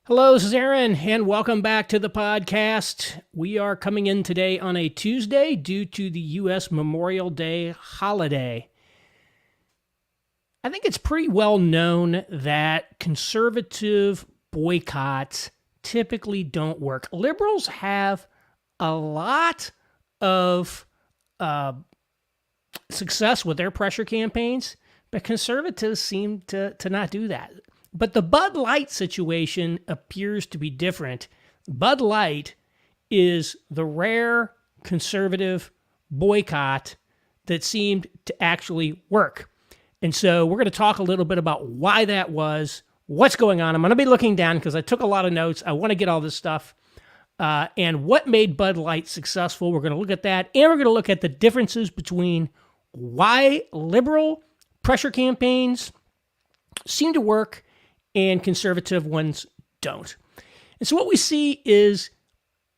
Hello, this is Aaron, and welcome back to the podcast. We are coming in today on a Tuesday due to the U.S. Memorial Day holiday. I think it's pretty well known that conservative boycotts typically don't work. Liberals have a lot of success with their pressure campaigns, but conservatives seem to not do that. But the Bud Light situation appears to be different. Bud Light is the rare conservative boycott that seemed to actually work. And so we're going to talk a little bit about why that was, what's going on. I'm going to be looking down because I took a lot of notes. I want to get all this stuff. And what made Bud Light successful. We're going to look at that. And we're going to look at the differences between why liberal pressure campaigns seem to work and conservative ones don't. And so what we see is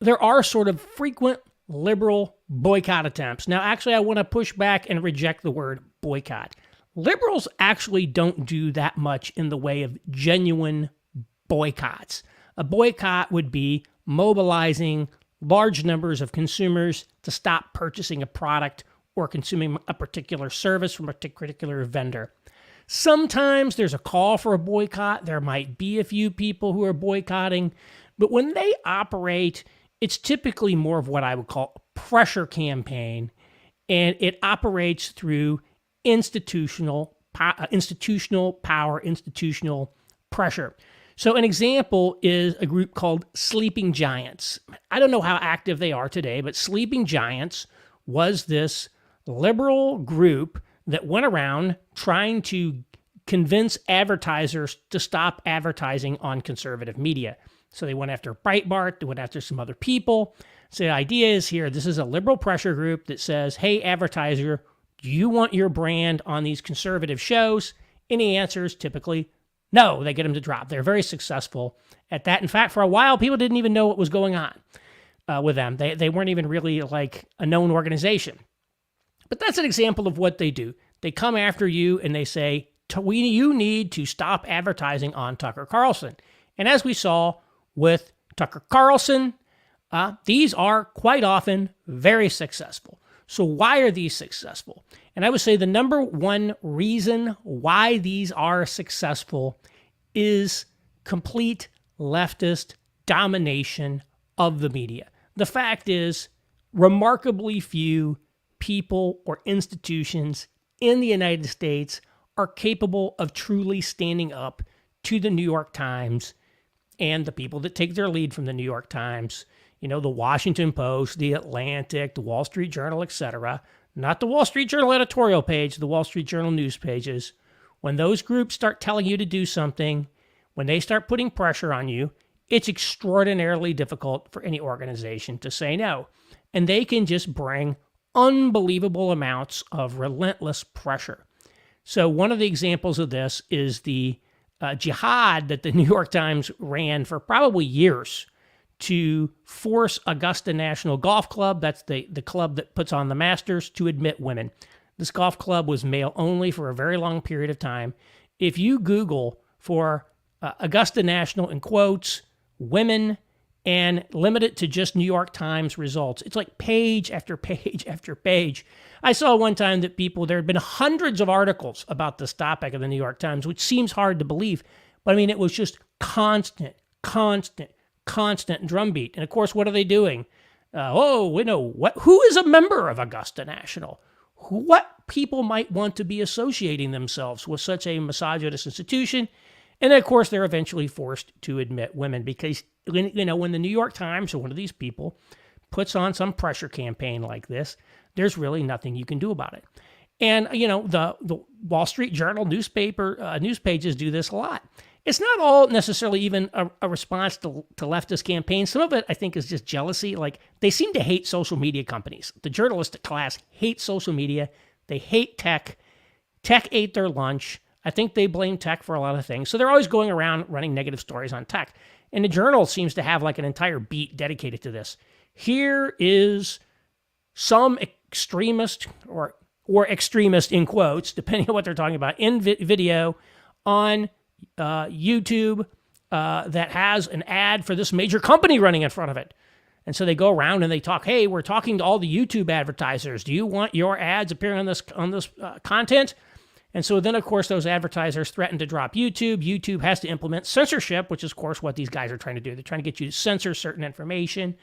there are sort of frequent liberal boycott attempts. Now, actually, I want to push back and reject the word boycott. Liberals actually don't do that much in the way of genuine boycotts. A boycott would be mobilizing large numbers of consumers to stop purchasing a product or consuming a particular service from a particular vendor. Sometimes there's a call for a boycott. There might be a few people who are boycotting, but when they operate, it's typically more of what I would call a pressure campaign, and it operates through institutional power, institutional pressure. So an example is a group called Sleeping Giants. I don't know how active they are today, but Sleeping Giants was this liberal group that went around trying to convince advertisers to stop advertising on conservative media. So they went after Breitbart, they went after some other people. So the idea is here, this is a liberal pressure group that says, hey, advertiser, do you want your brand on these conservative shows? And the answer is typically no. They get them to drop. They're very successful at that. In fact, for a while, people didn't even know what was going on with them. They weren't even really like a known organization. But that's an example of what they do. They come after you and they say, you need to stop advertising on Tucker Carlson. And as we saw with Tucker Carlson, these are quite often very successful. So why are these successful? And I would say the number one reason why these are successful is complete leftist domination of the media. The fact is, remarkably few people or institutions in the United States are capable of truly standing up to the New York Times and the people that take their lead from the New York Times, you know, the Washington Post, the Atlantic, the Wall Street Journal, etc. Not the Wall Street Journal editorial page, the Wall Street Journal news pages. When those groups start telling you to do something, when they start putting pressure on you, it's extraordinarily difficult for any organization to say no. And they can just bring unbelievable amounts of relentless pressure. So one of the examples of this is the jihad that the New York Times ran for probably years to force Augusta National Golf Club, that's the club that puts on the Masters, to admit women. This golf club was male only for a very long period of time. If you Google for Augusta National, in quotes, women, and limit it to just New York Times results, it's like page after page after page. I saw one time that there had been hundreds of articles about this topic in the New York Times, which seems hard to believe. But I mean, it was just constant drumbeat. And of course, what are they doing? Who is a member of Augusta National? What people might want to be associating themselves with such a misogynist institution? And then, of course, they're eventually forced to admit women because, when the New York Times or one of these people puts on some pressure campaign like this, there's really nothing you can do about it. And, the Wall Street Journal news pages do this a lot. It's not all necessarily even a response to leftist campaigns. Some of it, I think, is just jealousy. Like, they seem to hate social media companies. The journalistic class hates social media. They hate tech. Tech ate their lunch. I think they blame tech for a lot of things. So they're always going around running negative stories on tech. And the Journal seems to have like an entire beat dedicated to this. Here is some extremist or extremist in quotes, depending on what they're talking about, in video on YouTube that has an ad for this major company running in front of it. And so they go around and they talk, hey, we're talking to all the YouTube advertisers. Do you want your ads appearing on this content? And so then, of course, those advertisers threaten to drop YouTube. YouTube has to implement censorship, which is, of course, what these guys are trying to do. They're trying to get you to censor certain information,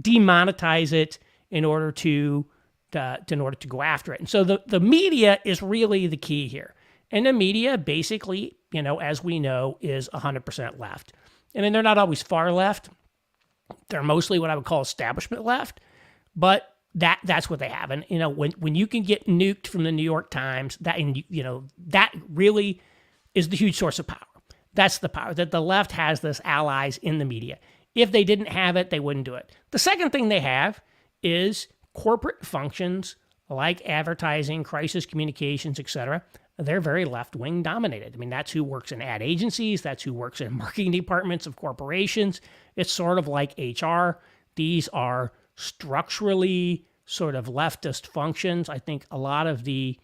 demonetize it in order to go after it. And so the media is really the key here. And the media basically, as we know, is 100% left. I mean, they're not always far left. They're mostly what I would call establishment left, but that's what they have. And when you can get nuked from the New York Times, that really is the huge source of power. That's the power that the left has, this allies in the media. If they didn't have it, they wouldn't do it. The second thing they have is corporate functions like advertising, crisis communications, etc. They're very left-wing dominated. I mean, that's who works in ad agencies. That's who works in marketing departments of corporations. It's sort of like HR. These are structurally sort of leftist functions. I think a lot of the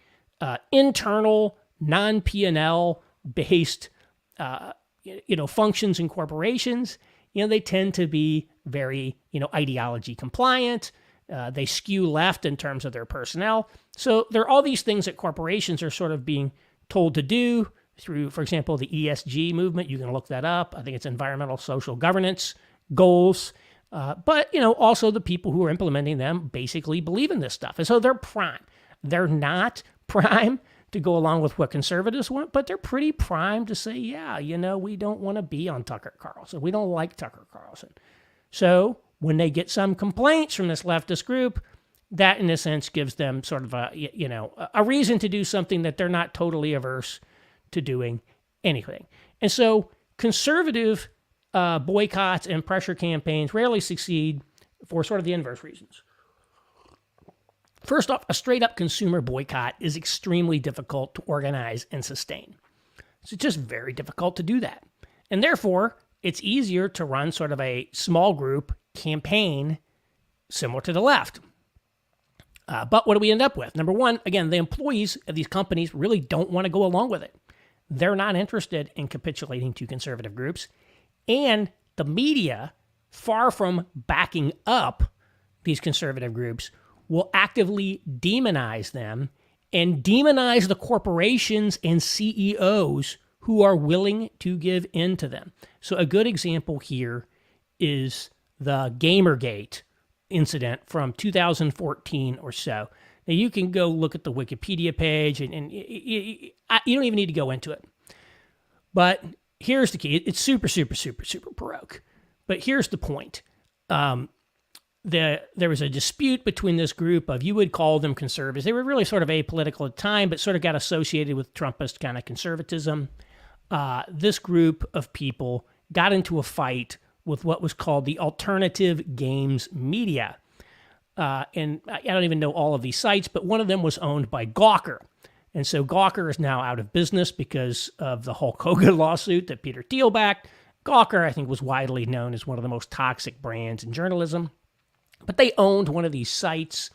internal, non-P&L based, functions in corporations, they tend to be very, ideology compliant. They skew left in terms of their personnel. So there are all these things that corporations are sort of being told to do through, for example, the ESG movement. You can look that up. I think it's environmental social governance goals. But also the people who are implementing them basically believe in this stuff. And so they're prime. They're not prime to go along with what conservatives want, but they're pretty prime to say, yeah, we don't want to be on Tucker Carlson. We don't like Tucker Carlson. So when they get some complaints from this leftist group, that in a sense gives them sort of a reason to do something that they're not totally averse to doing anything. And so conservative boycotts and pressure campaigns rarely succeed for sort of the inverse reasons. First off, a straight-up consumer boycott is extremely difficult to organize and sustain. It's just very difficult to do that. And therefore, it's easier to run sort of a small group campaign similar to the left. But what do we end up with? Number one, again, the employees of these companies really don't want to go along with it. They're not interested in capitulating to conservative groups. And the media, far from backing up these conservative groups, will actively demonize them and demonize the corporations and CEOs who are willing to give in to them. So a good example here is the Gamergate incident from 2014 or so. Now, you can go look at the Wikipedia page, and you don't even need to go into it. But here's the key. It's super, super, super, super baroque. But here's the point. There was a dispute between this group of, you would call them conservatives. They were really sort of apolitical at the time, but sort of got associated with Trumpist kind of conservatism. This group of people got into a fight with what was called the alternative games media. And I don't even know all of these sites, but one of them was owned by Gawker. And so Gawker is now out of business because of the Hulk Hogan lawsuit that Peter Thiel backed. Gawker, I think, was widely known as one of the most toxic brands in journalism. But they owned one of these sites.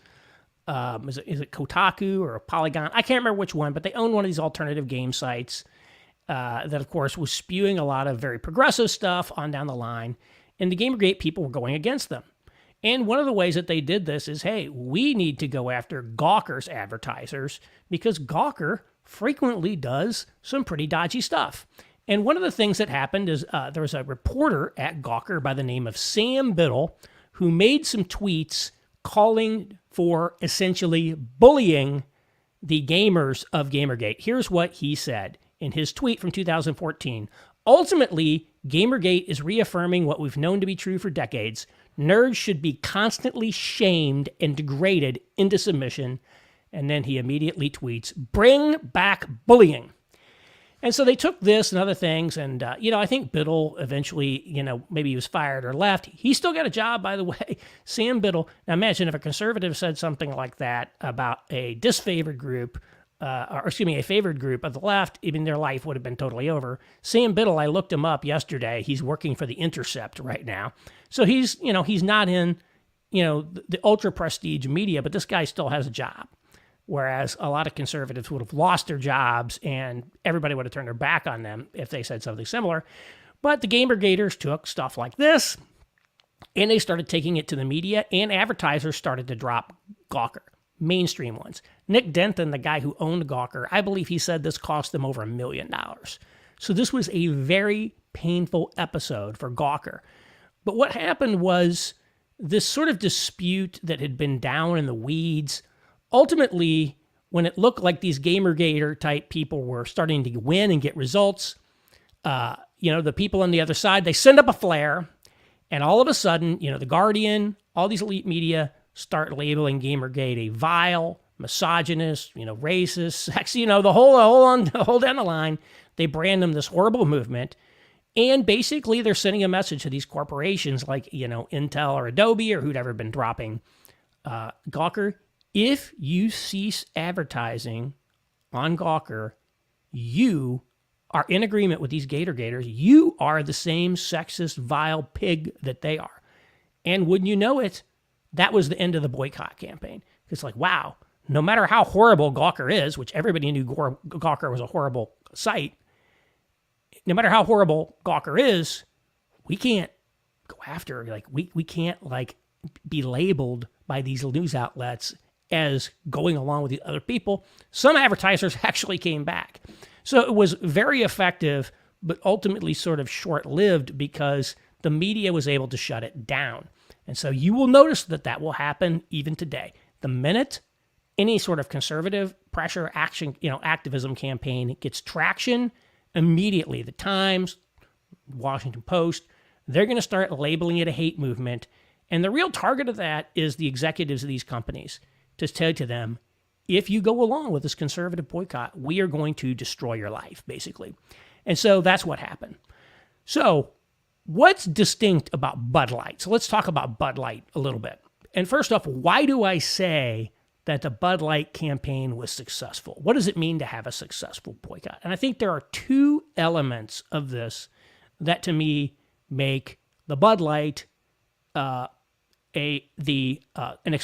Is it Kotaku or Polygon? I can't remember which one, but they owned one of these alternative game sites that, of course, was spewing a lot of very progressive stuff on down the line. And the Gamergate people were going against them. And one of the ways that they did this is, hey, we need to go after Gawker's advertisers because Gawker frequently does some pretty dodgy stuff. And one of the things that happened is there was a reporter at Gawker by the name of Sam Biddle who made some tweets calling for essentially bullying the gamers of Gamergate. Here's what he said in his tweet from 2014. Ultimately, Gamergate is reaffirming what we've known to be true for decades. Nerds should be constantly shamed and degraded into submission. And then he immediately tweets, bring back bullying. And so they took this and other things. And, I think Biddle eventually, maybe he was fired or left. He still got a job, by the way. Sam Biddle. Now imagine if a conservative said something like that about a disfavored group, a favored group of the left, even their life would have been totally over. Sam Biddle, I looked him up yesterday. He's working for The Intercept right now. So he's not in, the ultra prestige media, but this guy still has a job. Whereas a lot of conservatives would have lost their jobs and everybody would have turned their back on them if they said something similar. But the Gamergaters took stuff like this and they started taking it to the media, and advertisers started to drop Gawker, mainstream ones. Nick Denton, the guy who owned Gawker, I believe he said this cost them over $1 million. So this was a very painful episode for Gawker. But what happened was this sort of dispute that had been down in the weeds, ultimately, when it looked like these Gamergator type people were starting to win and get results, the people on the other side, they send up a flare, and all of a sudden, The Guardian, all these elite media start labeling Gamergate a vile, misogynist, racist, sexy, the whole down the line. They brand them this horrible movement. And basically, they're sending a message to these corporations like, Intel or Adobe or who'd ever been dropping Gawker. If you cease advertising on Gawker, you are in agreement with these Gators. You are the same sexist, vile pig that they are. And wouldn't you know it, that was the end of the boycott campaign. It's like, wow, no matter how horrible Gawker is, which everybody knew Gawker was a horrible site, no matter how horrible Gawker is, we can't go after, we can't be labeled by these news outlets as going along with the other people. Some advertisers actually came back. So it was very effective, but ultimately sort of short-lived because the media was able to shut it down. And so you will notice that will happen even today. The minute any sort of conservative pressure, action, activism campaign gets traction, immediately the Times, Washington Post, they're going to start labeling it a hate movement. And the real target of that is the executives of these companies to tell to them, if you go along with this conservative boycott, we are going to destroy your life, basically. And so that's what happened. So what's distinct about Bud Light? So let's talk about Bud Light a little bit. And first off, why do I say that the Bud Light campaign was successful? What does it mean to have a successful boycott? And I think there are two elements of this that, to me, make the Bud Light a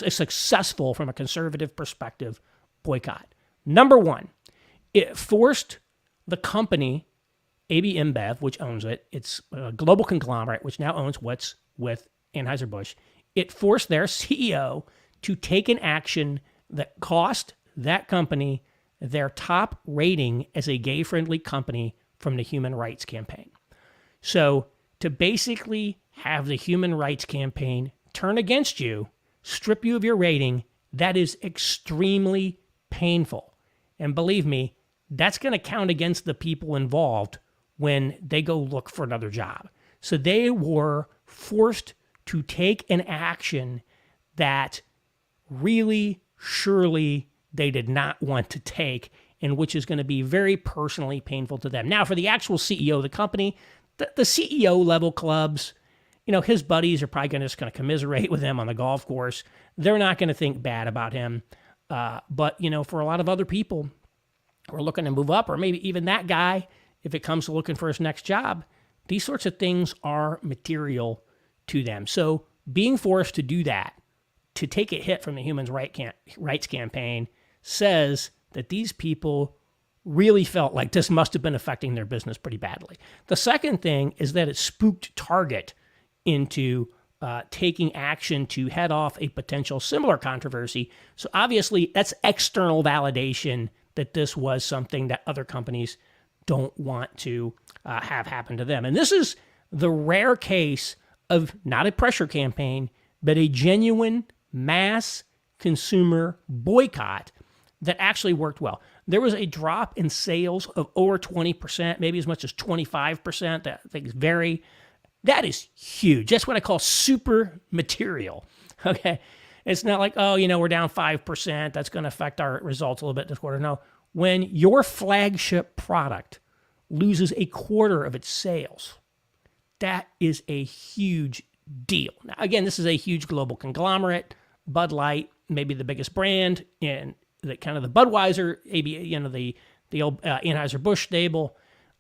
successful, from a conservative perspective, boycott. Number one, it forced the company, AB InBev, which owns it, it's a global conglomerate, which now owns what's with Anheuser-Busch. It forced their CEO to take an action that cost that company their top rating as a gay-friendly company from the Human Rights Campaign. So to basically have the Human Rights Campaign turn against you, strip you of your rating, that is extremely painful. And believe me, that's going to count against the people involved when they go look for another job. So they were forced to take an action that really, surely they did not want to take, and which is going to be very personally painful to them. Now, for the actual CEO of the company, the CEO level clubs, his buddies are probably just going to commiserate with him on the golf course. They're not going to think bad about him. But, for a lot of other people who are looking to move up, or maybe even that guy, if it comes to looking for his next job, these sorts of things are material to them. So being forced to do that, to take a hit from the Human Rights Campaign, says that these people really felt like this must have been affecting their business pretty badly. The second thing is that it spooked Target into taking action to head off a potential similar controversy. So obviously, that's external validation that this was something that other companies don't want to have happen to them. And this is the rare case of not a pressure campaign, but a genuine mass consumer boycott that actually worked well. There was a drop in sales of over 20%, maybe as much as 25%. That things vary. That is huge. That's what I call super material. Okay. It's not like, we're down 5%. That's going to affect our results a little bit this quarter. No. When your flagship product loses a quarter of its sales, that is a huge deal. Now, again, this is a huge global conglomerate. Bud Light, maybe the biggest brand in the kind of the Budweiser, the old Anheuser-Busch stable.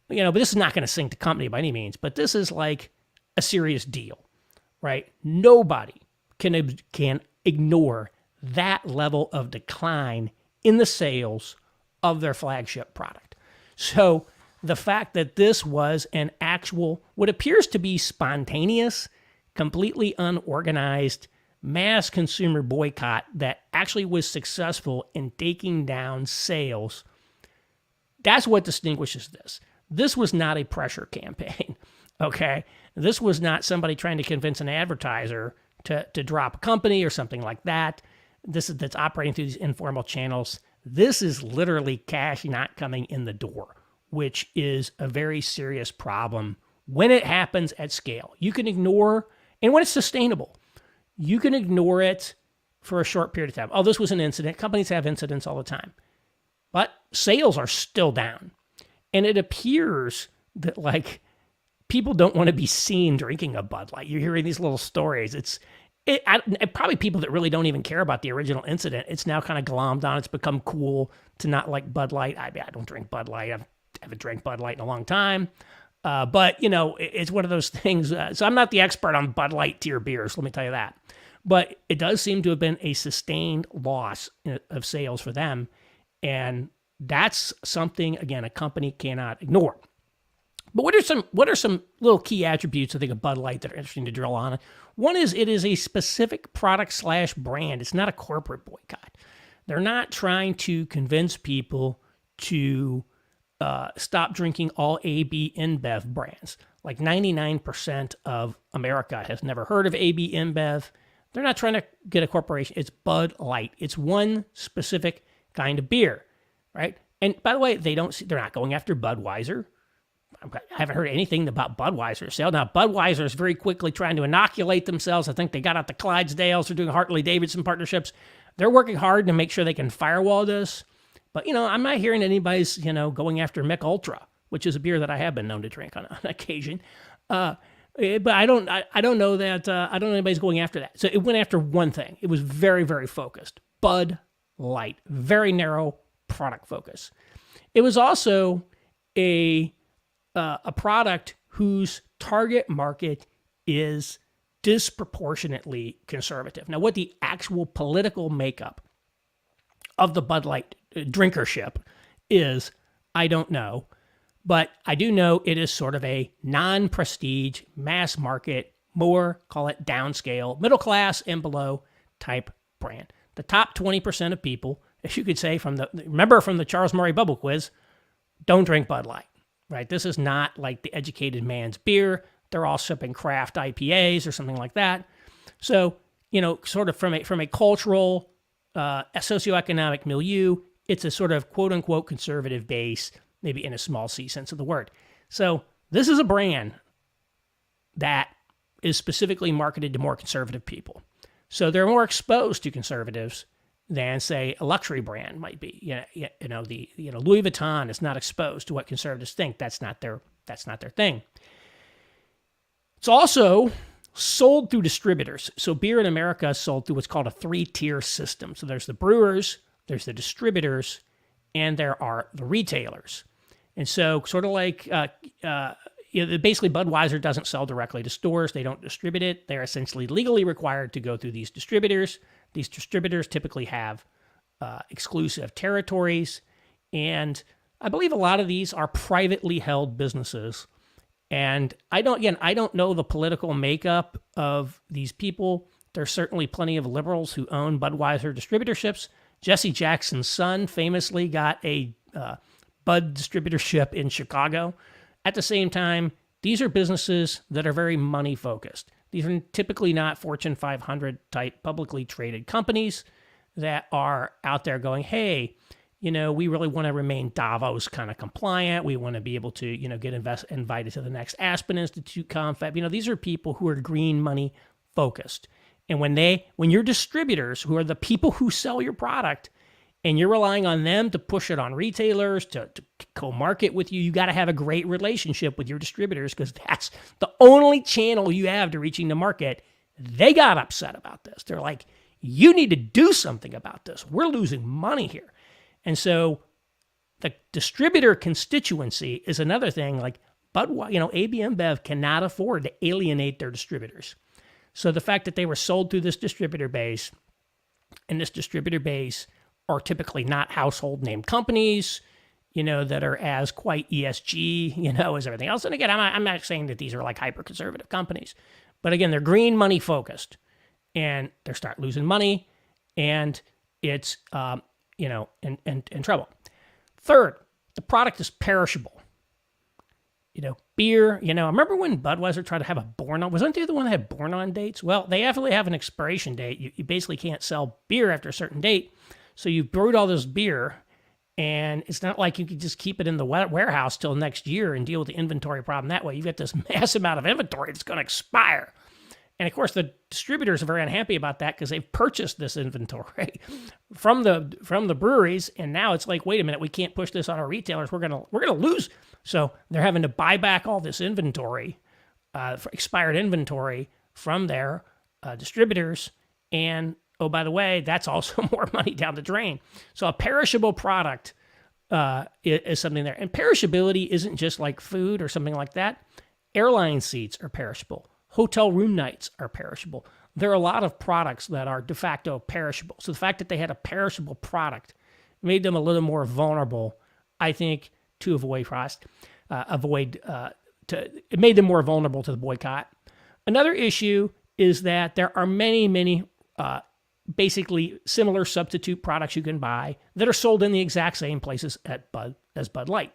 But this is not going to sink the company by any means. But this is like a serious deal, right? Nobody can ignore that level of decline in the sales of their flagship product. So the fact that this was an actual, what appears to be spontaneous, completely unorganized, mass consumer boycott that actually was successful in taking down sales, that's what distinguishes this. This was not a pressure campaign, okay? This was not somebody trying to convince an advertiser to drop a company or something like that. That's operating through these informal channels. This is literally cash not coming in the door, which is a very serious problem when it happens at scale. You can ignore, and when it's sustainable, you can ignore it for a short period of time. Oh, this was an incident. Companies have incidents all the time. But sales are still down. And it appears that, like, people don't want to be seen drinking a Bud Light. You're hearing these little stories. Probably people that really don't even care about the original incident. It's now kind of glommed on. It's become cool to not like Bud Light. I don't drink Bud Light. I haven't drank Bud Light in a long time. But, it's one of those things. So I'm not the expert on Bud Light tier beers, let me tell you that. But it does seem to have been a sustained loss of sales for them. And that's something, again, a company cannot ignore. But what are some little key attributes, I think, of Bud Light that are interesting to drill on? One is it is a specific product/brand. It's not a corporate boycott. They're not trying to convince people to stop drinking all AB InBev brands. Like 99% of America has never heard of AB InBev. They're not trying to get a corporation. It's Bud Light. It's one specific kind of beer, right? And by the way, they're not going after Budweiser. I haven't heard anything about Budweiser sale. Now, Budweiser is very quickly trying to inoculate themselves. I think they got out the Clydesdales. They're doing Harley-Davidson partnerships. They're working hard to make sure they can firewall this. But, I'm not hearing anybody's, going after Mick Ultra, which is a beer that I have been known to drink on occasion. But I don't know that, I don't know anybody's going after that. So it went after one thing. It was very, very focused. Bud Light. Very narrow product focus. It was also a product whose target market is disproportionately conservative. Now, what the actual political makeup of the Bud Light drinkership is, I don't know. But I do know it is sort of a non-prestige, mass market, more, call it downscale, middle class and below type brand. The top 20% of people, as you could say from the Charles Murray bubble quiz, don't drink Bud Light. Right? This is not like the educated man's beer. They're all sipping craft IPAs or something like that. So, sort of from a cultural, a socioeconomic milieu, it's a sort of quote unquote conservative base, maybe in a small c sense of the word. So this is a brand that is specifically marketed to more conservative people. So they're more exposed to conservatives than, say, a luxury brand might be. Louis Vuitton is not exposed to what conservatives think. That's not their thing. It's also sold through distributors. So beer in America is sold through what's called a 3-tier system. So there's the brewers, there's the distributors, and there are the retailers. And so sort of like, basically Budweiser doesn't sell directly to stores. They don't distribute it. They're essentially legally required to go through these distributors. These distributors typically have exclusive territories, and I believe a lot of these are privately held businesses. And I don't know the political makeup of these people. There's certainly plenty of liberals who own Budweiser distributorships. Jesse Jackson's son famously got a Bud distributorship in Chicago. At the same time, these are businesses that are very money focused. These are typically not Fortune 500 type publicly traded companies that are out there going, hey, we really want to remain Davos kind of compliant. We want to be able to, get invited to the next Aspen Institute confab. These are people who are green money focused. And when your distributors, who are the people who sell your product, and you're relying on them to push it on retailers, to co-market with you, you got to have a great relationship with your distributors because that's the only channel you have to reaching the market. They got upset about this. They're like, you need to do something about this. We're losing money here. And so the distributor constituency is another thing. Like AB InBev cannot afford to alienate their distributors. So the fact that they were sold through this distributor base, and this distributor base are typically not household name companies, that are as quite ESG, as everything else. And again, I'm not saying that these are like hyper conservative companies, but again, they're green money focused, and they start losing money, and it's in trouble. Third, the product is perishable. Beer, I remember when Budweiser tried to have a born on, wasn't they the one that had born on dates? Well, they definitely have an expiration date. You basically can't sell beer after a certain date. So you've brewed all this beer, and it's not like you could just keep it in the warehouse till next year and deal with the inventory problem that way. You've got this massive amount of inventory that's going to expire. And of course, the distributors are very unhappy about that because they've purchased this inventory from the breweries, and now it's like, wait a minute, we can't push this on our retailers. We're gonna lose. So they're having to buy back all this inventory, expired inventory from their distributors, and oh, by the way, that's also more money down the drain. So a perishable product is something there, and perishability isn't just like food or something like that. Airline seats are perishable. Hotel room nights are perishable. There are a lot of products that are de facto perishable. So the fact that they had a perishable product made them a little more vulnerable, I think, to it made them more vulnerable to the boycott. Another issue is that there are many basically similar substitute products you can buy that are sold in the exact same places as Bud Light.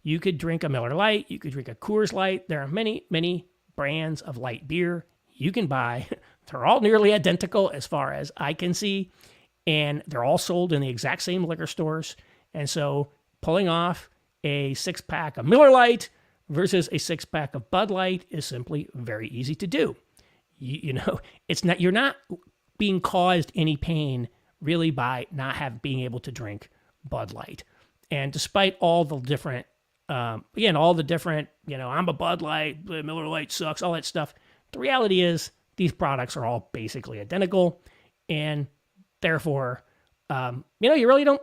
You could drink a Miller Lite. You could drink a Coors Light. There are many brands of light beer you can buy. They're all nearly identical as far as I can see, and they're all sold in the exact same liquor stores. And so pulling off a 6-pack of Miller Lite versus a 6-pack of Bud Light is simply very easy to do. You're not being caused any pain really by not being able to drink Bud Light. And despite all the different I'm a Bud Light, Miller Lite sucks, all that stuff. The reality is these products are all basically identical, and therefore, you really don't.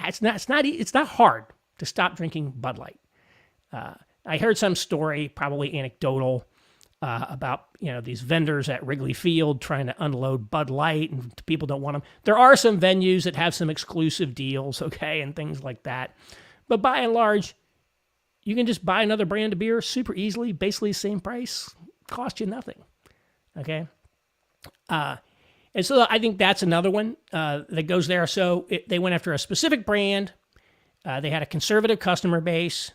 It's not hard to stop drinking Bud Light. I heard some story, probably anecdotal, about these vendors at Wrigley Field trying to unload Bud Light, and people don't want them. There are some venues that have some exclusive deals, okay, and things like that. But by and large, you can just buy another brand of beer super easily, basically the same price, cost you nothing, okay? And so I think that's another one that goes there. So they went after a specific brand. They had a conservative customer base.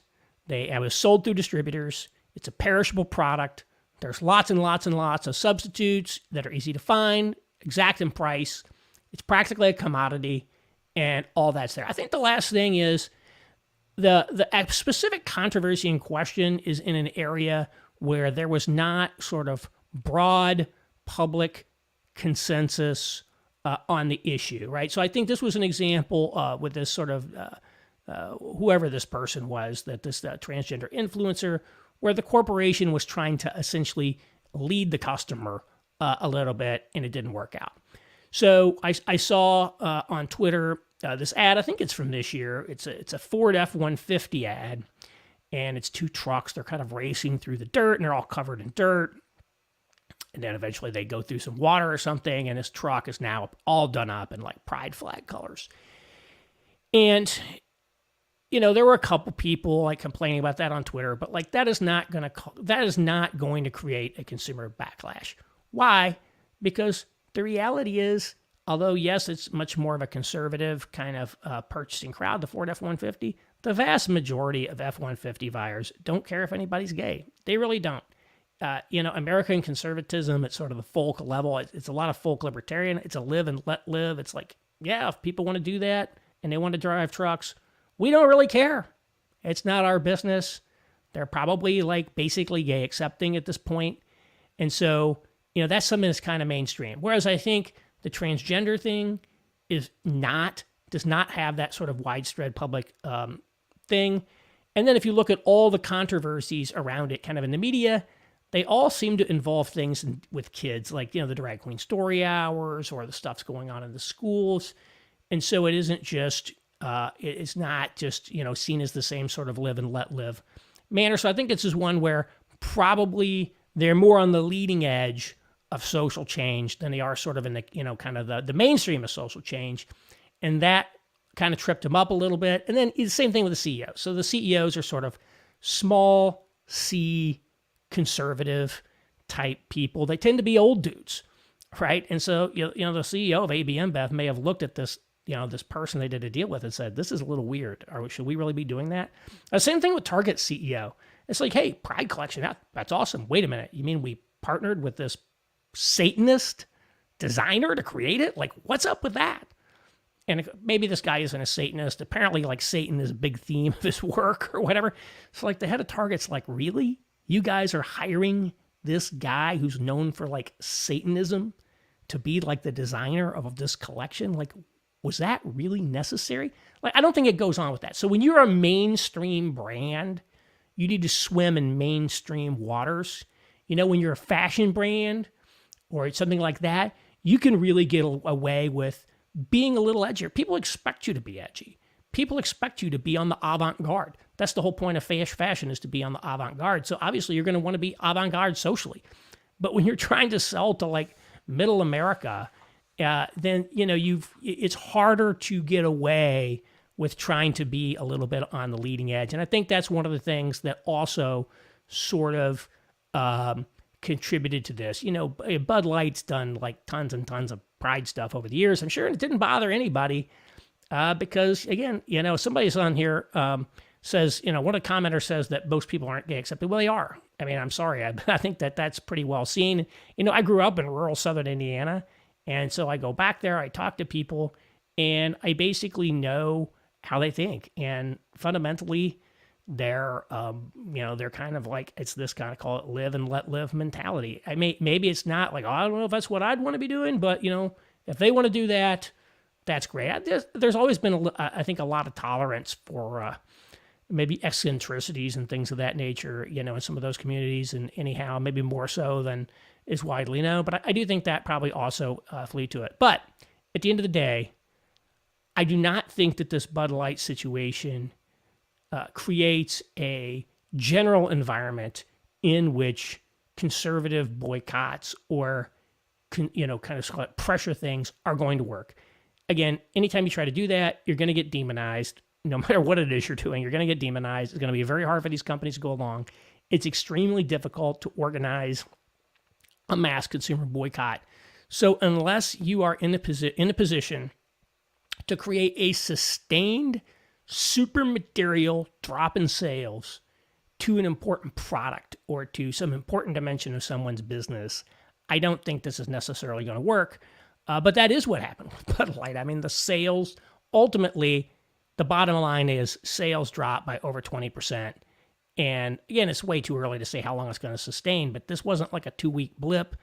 It was sold through distributors. It's a perishable product. There's lots and lots and lots of substitutes that are easy to find, exact in price. It's practically a commodity, and all that's there. I think the last thing is, the specific controversy in question is in an area where there was not sort of broad public consensus on the issue, right? So I think this was an example with this sort of whoever this person was, this transgender influencer, where the corporation was trying to essentially lead the customer a little bit, and it didn't work out. So I saw on Twitter this ad. I think it's from this year. It's a Ford F-150 ad, and it's two trucks. They're kind of racing through the dirt, and they're all covered in dirt. And then eventually they go through some water or something, and this truck is now all done up in like pride flag colors. And there were a couple people like complaining about that on Twitter, but like that is not going to create a consumer backlash. Why? Because the reality is, although, yes, it's much more of a conservative kind of purchasing crowd, the Ford F-150, the vast majority of F-150 buyers don't care if anybody's gay. They really don't. American conservatism at sort of the folk level, it's a lot of folk libertarian. It's a live and let live. It's like, yeah, if people want to do that and they want to drive trucks, we don't really care. It's not our business. They're probably like basically gay accepting at this point. And so, that's something that's kind of mainstream. Whereas I think the transgender thing does not have that sort of widespread public thing. And then if you look at all the controversies around it kind of in the media, they all seem to involve things with kids, like, the drag queen story hours or the stuff's going on in the schools. And so it isn't just, it's not just, seen as the same sort of live and let live manner. So I think this is one where probably they're more on the leading edge of social change than they are sort of in the, kind of the mainstream of social change. And that kind of tripped him up a little bit. And then the same thing with the CEO. So the CEOs are sort of small C conservative type people. They tend to be old dudes, right? And so, the CEO of AB InBev may have looked at this, this person they did a deal with and said, this is a little weird. Or should we really be doing that? Same thing with Target's CEO. It's like, hey, Pride Collection, that's awesome. Wait a minute. You mean we partnered with this Satanist designer to create it? Like, what's up with that? And maybe this guy isn't a Satanist. Apparently, like, Satan is a big theme of his work or whatever. So, like, the head of Target's like, really? You guys are hiring this guy who's known for, like, Satanism to be, like, the designer of this collection? Like, was that really necessary? Like, I don't think it goes on with that. So when you're a mainstream brand, you need to swim in mainstream waters. When you're a fashion brand or something like that, you can really get away with being a little edgier. People expect you to be edgy. People expect you to be on the avant-garde. That's the whole point of fashion, is to be on the avant-garde. So obviously you're going to want to be avant-garde socially. But when you're trying to sell to like middle America, then it's harder to get away with trying to be a little bit on the leading edge. And I think that's one of the things that also sort of contributed to this. Bud Light's done like tons and tons of Pride stuff over the years. I'm sure it didn't bother anybody because, again, somebody's on here says, one of the commenters says that most people aren't gay accepted. Well, they are. I mean, I'm sorry. I think that's pretty well seen. I grew up in rural southern Indiana. And so I go back there, I talk to people, and I basically know how they think. And fundamentally, they're kind of like, it's this kind of, call it live and let live mentality. Maybe it's not like, I don't know if that's what I'd want to be doing, but if they want to do that, that's great. There's always been, I think, a lot of tolerance for maybe eccentricities and things of that nature, in some of those communities. And anyhow, maybe more so than is widely known. But I do think that probably also flew to it. But at the end of the day, I do not think that this Bud Light situation creates a general environment in which conservative boycotts or, kind of pressure things are going to work. Again, anytime you try to do that, you're going to get demonized. No matter what it is you're doing, you're going to get demonized. It's going to be very hard for these companies to go along. It's extremely difficult to organize a mass consumer boycott. So unless you are in a position to create a sustained super material drop in sales to an important product or to some important dimension of someone's business, I don't think this is necessarily going to work. But that is what happened with Bud Light. I mean, the sales, ultimately, the bottom line is sales dropped by over 20%. And again, it's way too early to say how long it's going to sustain, but this wasn't like a 2-week blip.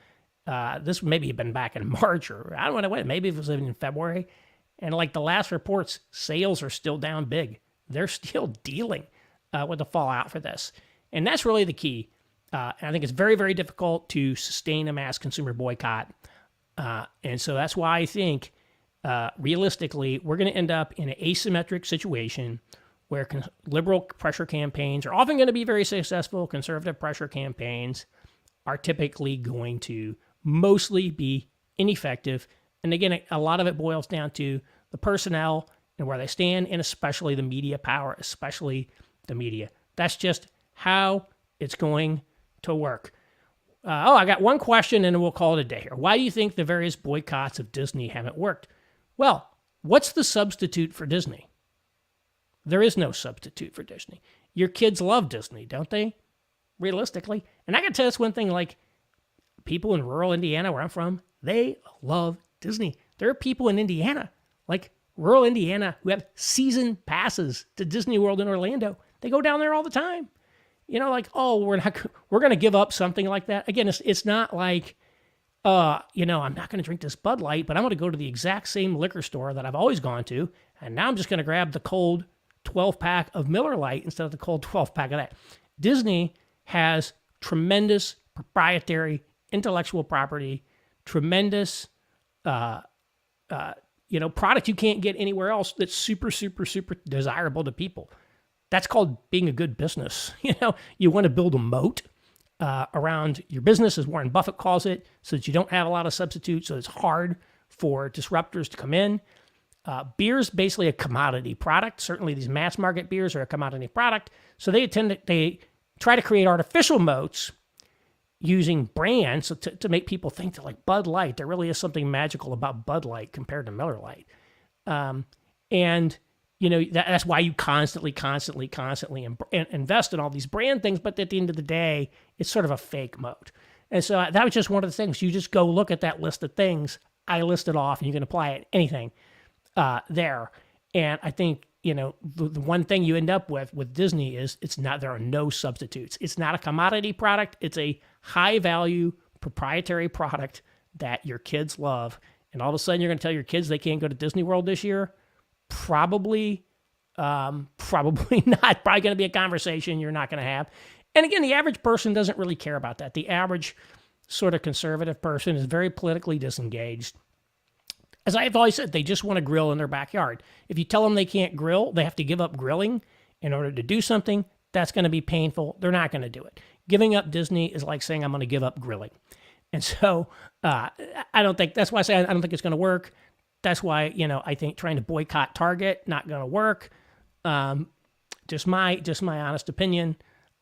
This maybe had been back in March, or I don't know, maybe it was even in February. And like the last reports, sales are still down big. They're still dealing with the fallout for this. And that's really the key. And I think it's very, very difficult to sustain a mass consumer boycott. And so that's why I think, realistically, we're going to end up in an asymmetric situation where liberal pressure campaigns are often going to be very successful. Conservative pressure campaigns are typically going to mostly be ineffective. And again, a lot of it boils down to the personnel and where they stand, and especially the media power, especially the media. That's just how it's going to work. I got one question and then we'll call it a day here. Why do you think the various boycotts of Disney haven't worked? Well, what's the substitute for Disney? There is no substitute for Disney. Your kids love Disney, don't they? Realistically. And I can tell us one thing, like people in rural Indiana, where I'm from, they love Disney. There are people in Indiana, like rural Indiana, who have season passes to Disney World in Orlando. They go down there all the time. Like, oh, we're going to give up something like that. Again, it's not like, I'm not going to drink this Bud Light, but I'm going to go to the exact same liquor store that I've always gone to, and now I'm just going to grab the cold 12-pack of Miller Lite instead of the cold 12-pack of that. Disney has tremendous proprietary intellectual property, tremendous, product you can't get anywhere else that's super, super, super desirable to people. That's called being a good business. You want to build a moat around your business, as Warren Buffett calls it, so that you don't have a lot of substitutes, so it's hard for disruptors to come in. Beer's basically a commodity product. Certainly, these mass market beers are a commodity product. So they try to create artificial moats using brands to make people think that, like, Bud Light, there really is something magical about Bud Light compared to Miller Lite. And that's why you constantly invest in all these brand things. But at the end of the day, it's sort of a fake moat. And so that was just one of the things. You just go look at that list of things I listed off, and you can apply it anything there. And I think the one thing you end up with Disney is there are no substitutes. It's not a commodity product. It's a high value proprietary product that your kids love. And all of a sudden you're going to tell your kids they can't go to Disney World this year? Probably not. Probably going to be a conversation you're not going to have. And again, the average person doesn't really care about that. The average sort of conservative person is very politically disengaged. As I've always said, they just want to grill in their backyard. If you tell them they can't grill, they have to give up grilling in order to do something, that's going to be painful. They're not going to do it. Giving up Disney is like saying I'm going to give up grilling. And so I don't think, that's why I say I don't think it's going to work. That's why, I think trying to boycott Target, not going to work. Just my honest opinion.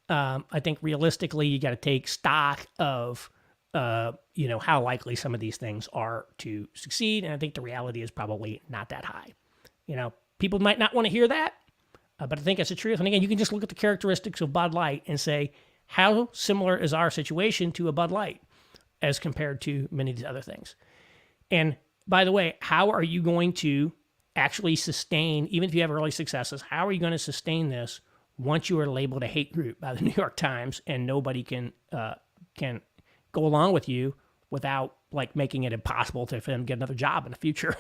I think realistically, you got to take stock of how likely some of these things are to succeed. And I think the reality is probably not that high. People might not want to hear that, but I think it's the truth. And again, you can just look at the characteristics of Bud Light and say, how similar is our situation to a Bud Light as compared to many of these other things? And by the way, how are you going to actually sustain, even if you have early successes, how are you going to sustain this once you are labeled a hate group by the New York Times and nobody can go along with you without making it impossible for them to get another job in the future?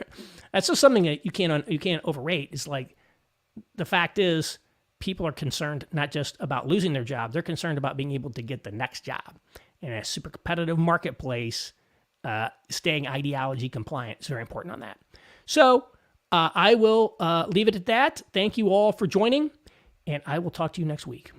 That's just something that you can't overrate. It's like, the fact is, people are concerned not just about losing their job, they're concerned about being able to get the next job. In a super competitive marketplace, staying ideology compliant is very important on that. So I will leave it at that. Thank you all for joining, and I will talk to you next week.